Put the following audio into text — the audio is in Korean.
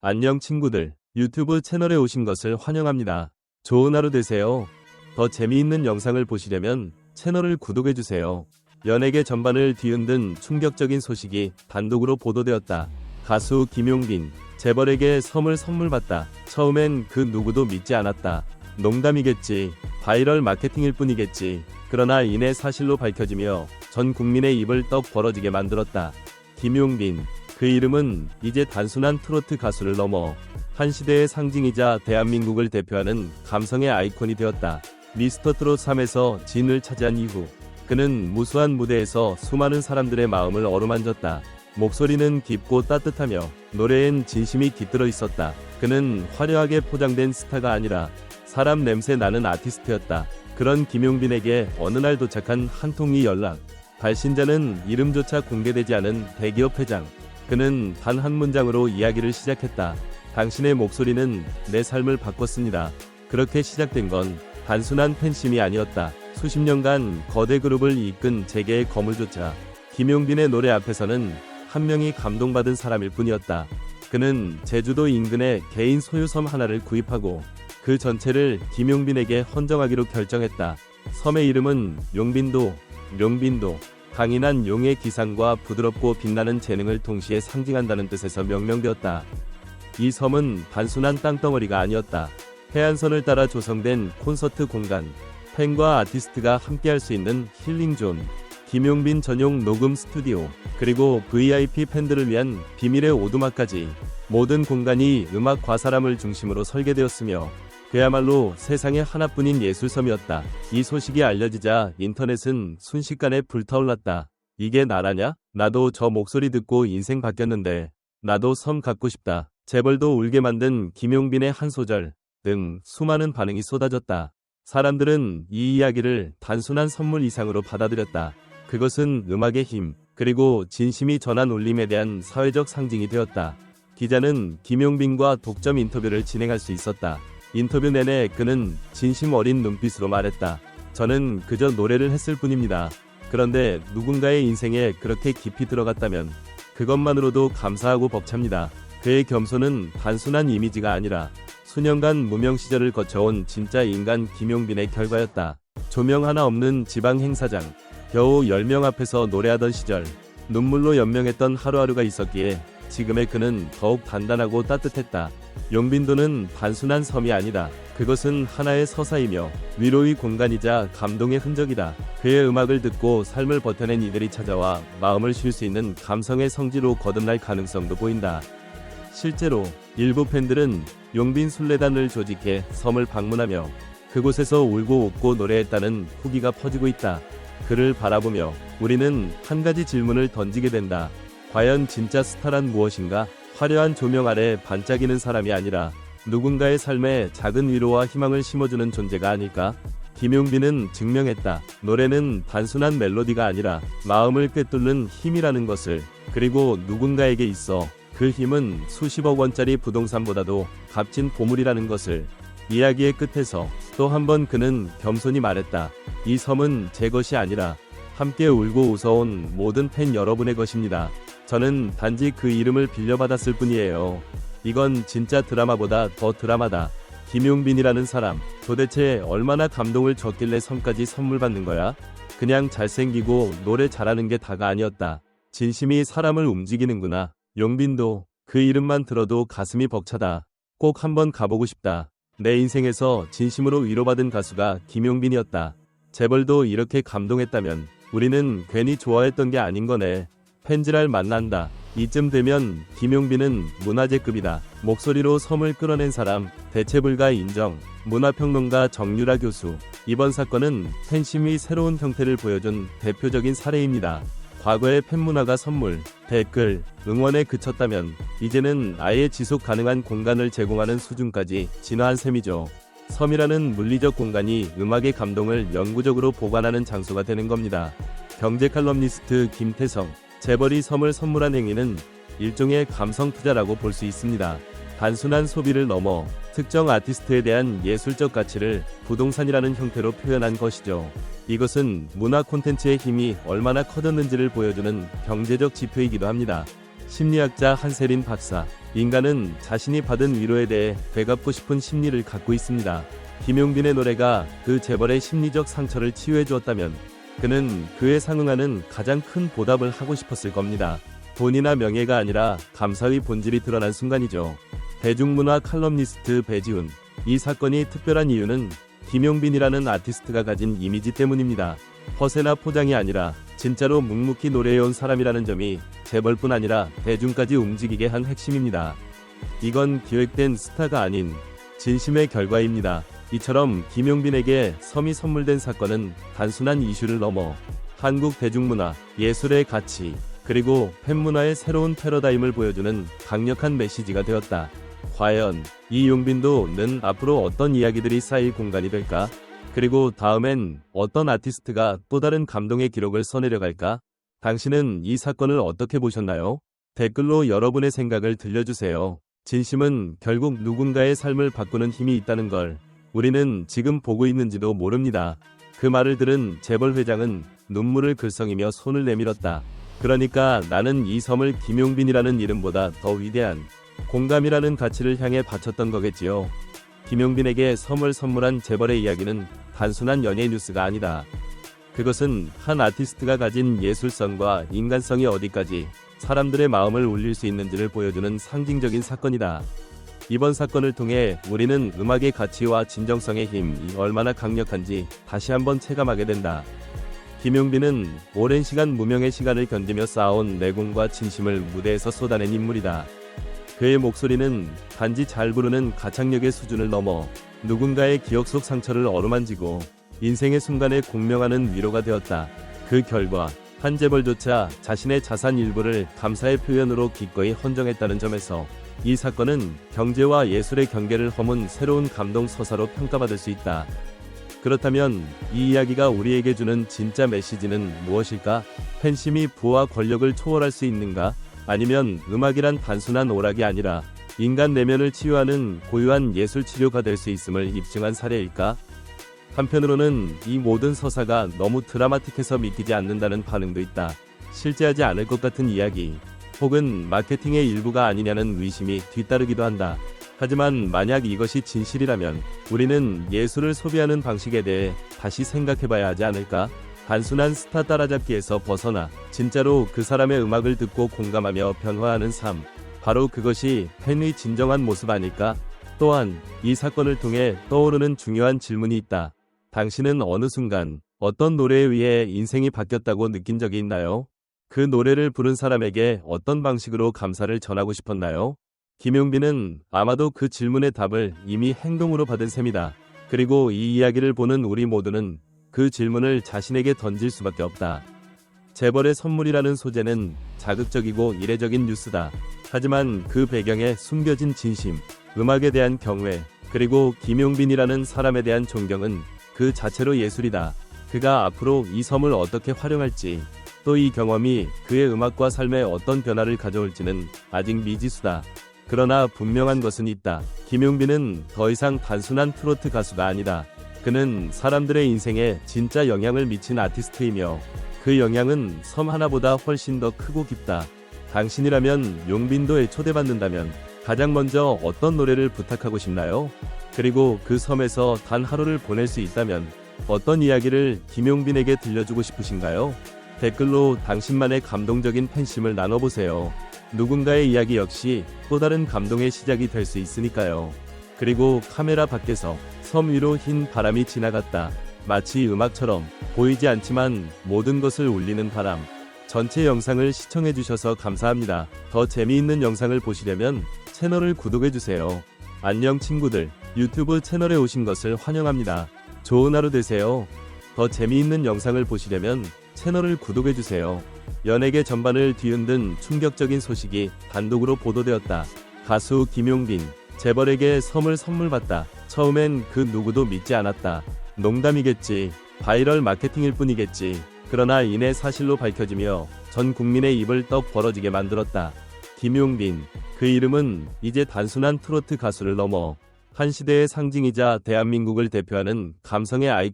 안녕 친구들, 유튜브 채널에 오신 것을 환영합니다. 좋은 하루 되세요. 더 재미있는 영상을 보시려면 채널을 구독해주세요. 연예계 전반을 뒤흔든 충격적인 소식이 단독으로 보도되었다. 가수 김용빈, 재벌에게 섬을 선물받다. 처음엔 그 누구도 믿지 않았다. 농담이겠지, 바이럴 마케팅일 뿐이겠지. 그러나 이내 사실로 밝혀지며 전 국민의 입을 떡 벌어지게 만들었다. 김용빈, 그 이름은 이제 단순한 트로트 가수를 넘어 한 시대의 상징이자 대한민국을 대표하는 감성의 아이콘이 되었다. 미스터 트롯 3에서 진을 차지한 이후 그는 무수한 무대에서 수많은 사람들의 마음을 어루만졌다. 목소리는 깊고 따뜻하며 노래엔 진심이 깃들어 있었다. 그는 화려하게 포장된 스타가 아니라 사람 냄새 나는 아티스트였다. 그런 김용빈에게 어느 날 도착한 한 통의 연락. 발신자는 이름조차 공개되지 않은 대기업 회장. 그는 단 한 문장으로 이야기를 시작했다. 당신의 목소리는 내 삶을 바꿨습니다. 그렇게 시작된 건 단순한 팬심이 아니었다. 수십 년간 거대 그룹을 이끈 재계의 거물조차 김용빈의 노래 앞에서는 한 명이 감동받은 사람일 뿐이었다. 그는 제주도 인근에 개인 소유섬 하나를 구입하고 그 전체를 김용빈에게 헌정하기로 결정했다. 섬의 이름은 용빈도. 강인한 용의 기상과 부드럽고 빛나는 재능을 동시에 상징한다는 뜻에서 명명되었다. 이 섬은 단순한 땅덩어리가 아니었다. 해안선을 따라 조성된 콘서트 공간, 팬과 아티스트가 함께할 수 있는 힐링존, 김용빈 전용 녹음 스튜디오, 그리고 VIP 팬들을 위한 비밀의 오두막까지 모든 공간이 음악 과사람을 중심으로 설계되었으며 그야말로 세상에 하나뿐인 예술섬이었다. 이 소식이 알려지자 인터넷은 순식간에 불타올랐다. 이게 나라냐? 나도 저 목소리 듣고 인생 바뀌었는데 나도 섬 갖고 싶다. 재벌도 울게 만든 김용빈의 한 소절 등 수많은 반응이 쏟아졌다. 사람들은 이 이야기를 단순한 선물 이상으로 받아들였다. 그것은 음악의 힘, 그리고 진심이 전한 울림에 대한 사회적 상징이 되었다. 기자는 김용빈과 독점 인터뷰를 진행할 수 있었다. 인터뷰 내내 그는 진심 어린 눈빛으로 말했다. 저는 그저 노래를 했을 뿐입니다. 그런데 누군가의 인생에 그렇게 깊이 들어갔다면 그것만으로도 감사하고 벅찹니다. 그의 겸손은 단순한 이미지가 아니라 수년간 무명 시절을 거쳐온 진짜 인간 김용빈의 결과였다. 조명 하나 없는 지방 행사장, 겨우 10명 앞에서 노래하던 시절, 눈물로 연명했던 하루하루가 있었기에 지금의 그는 더욱 단단하고 따뜻했다. 용빈도는 단순한 섬이 아니다. 그것은 하나의 서사이며 위로의 공간이자 감동의 흔적이다. 그의 음악을 듣고 삶을 버텨낸 이들이 찾아와 마음을 쉴 수 있는 감성의 성지로 거듭날 가능성도 보인다. 실제로 일부 팬들은 용빈 순례단을 조직해 섬을 방문하며 그곳에서 울고 웃고 노래했다는 후기가 퍼지고 있다. 그를 바라보며 우리는 한 가지 질문을 던지게 된다. 과연 진짜 스타란 무엇인가? 화려한 조명 아래 반짝이는 사람이 아니라 누군가의 삶에 작은 위로와 희망을 심어주는 존재가 아닐까? 김용빈은 증명했다. 노래는 단순한 멜로디가 아니라 마음을 꿰뚫는 힘이라는 것을, 그리고 누군가에게 있어 그 힘은 수십억 원짜리 부동산보다도 값진 보물이라는 것을. 이야기의 끝에서 또 한 번 그는 겸손히 말했다. 이 섬은 제 것이 아니라 함께 울고 웃어온 모든 팬 여러분의 것입니다. 저는 단지 그 이름을 빌려받았을 뿐이에요. 이건 진짜 드라마보다 더 드라마다. 김용빈이라는 사람, 도대체 얼마나 감동을 줬길래 섬까지 선물 받는 거야? 그냥 잘생기고 노래 잘하는 게 다가 아니었다. 진심이 사람을 움직이는구나. 용빈도, 그 이름만 들어도 가슴이 벅차다. 꼭 한번 가보고 싶다. 내 인생에서 진심으로 위로받은 가수가 김용빈이었다. 재벌도 이렇게 감동했다면 우리는 괜히 좋아했던 게 아닌 거네. 팬지랄 만난다. 이쯤 되면 김용빈은 문화재급이다. 목소리로 섬을 끌어낸 사람, 대체불가 인정. 문화평론가 정유라 교수. 이번 사건은 팬심이 새로운 형태를 보여준 대표적인 사례입니다. 과거의 팬문화가 선물, 댓글, 응원에 그쳤다면 이제는 아예 지속 가능한 공간을 제공하는 수준까지 진화한 셈이죠. 섬이라는 물리적 공간이 음악의 감동을 영구적으로 보관하는 장소가 되는 겁니다. 경제 칼럼니스트 김태성. 재벌이 섬을 선물한 행위는 일종의 감성 투자라고 볼 수 있습니다. 단순한 소비를 넘어 특정 아티스트에 대한 예술적 가치를 부동산이라는 형태로 표현한 것이죠. 이것은 문화 콘텐츠의 힘이 얼마나 커졌는지를 보여주는 경제적 지표이기도 합니다. 심리학자 한세린 박사. 인간은 자신이 받은 위로에 대해 되갚고 싶은 심리를 갖고 있습니다. 김용빈의 노래가 그 재벌의 심리적 상처를 치유해 주었다면 그는 그에 상응하는 가장 큰 보답을 하고 싶었을 겁니다. 돈이나 명예가 아니라 감사의 본질이 드러난 순간이죠. 대중문화 칼럼니스트 배지훈. 이 사건이 특별한 이유는 김용빈이라는 아티스트가 가진 이미지 때문입니다. 허세나 포장이 아니라 진짜로 묵묵히 노래해온 사람이라는 점이 재벌뿐 아니라 대중까지 움직이게 한 핵심입니다. 이건 기획된 스타가 아닌 진심의 결과입니다. 이처럼 김용빈에게 섬이 선물된 사건은 단순한 이슈를 넘어 한국 대중문화, 예술의 가치, 그리고 팬문화의 새로운 패러다임을 보여주는 강력한 메시지가 되었다. 과연 이용빈도 는 앞으로 어떤 이야기들이 쌓일 공간이 될까? 그리고 다음엔 어떤 아티스트가 또 다른 감동의 기록을 써내려갈까? 당신은 이 사건을 어떻게 보셨나요? 댓글로 여러분의 생각을 들려주세요. 진심은 결국 누군가의 삶을 바꾸는 힘이 있다는 걸 우리는 지금 보고 있는지도 모릅니다. 그 말을 들은 재벌 회장은 눈물을 글썽이며 손을 내밀었다. 그러니까 나는 이 섬을 김용빈이라는 이름보다 더 위대한 공감이라는 가치를 향해 바쳤던 거겠지요. 김용빈에게 섬을 선물한 재벌의 이야기는 단순한 연예 뉴스가 아니다. 그것은 한 아티스트가 가진 예술성과 인간성이 어디까지 사람들의 마음을 울릴 수 있는지를 보여주는 상징적인 사건이다. 이번 사건을 통해 우리는 음악의 가치와 진정성의 힘이 얼마나 강력한지 다시 한번 체감하게 된다. 김용빈은 오랜 시간 무명의 시간을 견디며 쌓아온 내공과 진심을 무대에서 쏟아낸 인물이다. 그의 목소리는 단지 잘 부르는 가창력의 수준을 넘어 누군가의 기억 속 상처를 어루만지고 인생의 순간에 공명하는 위로가 되었다. 그 결과 한 재벌조차 자신의 자산 일부를 감사의 표현으로 기꺼이 헌정했다는 점에서 이 사건은 경제와 예술의 경계를 허문 새로운 감동 서사로 평가받을 수 있다. 그렇다면 이 이야기가 우리에게 주는 진짜 메시지는 무엇일까? 팬심이 부와 권력을 초월할 수 있는가? 아니면 음악이란 단순한 오락이 아니라 인간 내면을 치유하는 고유한 예술 치료가 될 수 있음을 입증한 사례일까? 한편으로는 이 모든 서사가 너무 드라마틱해서 믿기지 않는다는 반응도 있다. 실제하지 않을 것 같은 이야기, 혹은 마케팅의 일부가 아니냐는 의심이 뒤따르기도 한다. 하지만 만약 이것이 진실이라면 우리는 예술을 소비하는 방식에 대해 다시 생각해봐야 하지 않을까? 단순한 스타 따라잡기에서 벗어나 진짜로 그 사람의 음악을 듣고 공감하며 변화하는 삶, 바로 그것이 팬의 진정한 모습 아닐까? 또한 이 사건을 통해 떠오르는 중요한 질문이 있다. 당신은 어느 순간 어떤 노래에 의해 인생이 바뀌었다고 느낀 적이 있나요? 그 노래를 부른 사람에게 어떤 방식으로 감사를 전하고 싶었나요? 김용빈은 아마도 그 질문의 답을 이미 행동으로 받은 셈이다. 그리고 이 이야기를 보는 우리 모두는 그 질문을 자신에게 던질 수밖에 없다. 재벌의 선물이라는 소재는 자극적이고 이례적인 뉴스다. 하지만 그 배경에 숨겨진 진심, 음악에 대한 경외, 그리고 김용빈이라는 사람에 대한 존경은 그 자체로 예술이다. 그가 앞으로 이 섬을 어떻게 활용할지, 또 이 경험이 그의 음악과 삶에 어떤 변화를 가져올지는 아직 미지수다. 그러나 분명한 것은 있다. 김용빈은 더 이상 단순한 트로트 가수가 아니다. 그는 사람들의 인생에 진짜 영향을 미친 아티스트이며 그 영향은 섬 하나보다 훨씬 더 크고 깊다. 당신이라면 용빈도에 초대받는다면 가장 먼저 어떤 노래를 부탁하고 싶나요? 그리고 그 섬에서 단 하루를 보낼 수 있다면 어떤 이야기를 김용빈에게 들려주고 싶으신가요? 댓글로 당신만의 감동적인 팬심을 나눠보세요. 누군가의 이야기 역시 또 다른 감동의 시작이 될 수 있으니까요. 그리고 카메라 밖에서 섬 위로 흰 바람이 지나갔다. 마치 음악처럼 보이지 않지만 모든 것을 울리는 바람. 전체 영상을 시청해주셔서 감사합니다. 더 재미있는 영상을 보시려면 채널을 구독해주세요. 안녕 친구들, 유튜브 채널에 오신 것을 환영합니다. 좋은 하루 되세요. 더 재미있는 영상을 보시려면 채널을 구독해주세요. 연예계 전반을 뒤흔든 충격적인 소식이 단독으로 보도되었다. 가수 김용빈, 재벌에게 섬을 선물받다. 처음엔 그 누구도 믿지 않았다. 농담이겠지, 바이럴 마케팅일 뿐이겠지. 그러나 이내 사실로 밝혀지며 전 국민의 입을 떡 벌어지게 만들었다. 김용빈, 그 이름은 이제 단순한 트로트 가수를 넘어 한 시대의 상징이자 대한민국을 대표하는 감성의 아이콘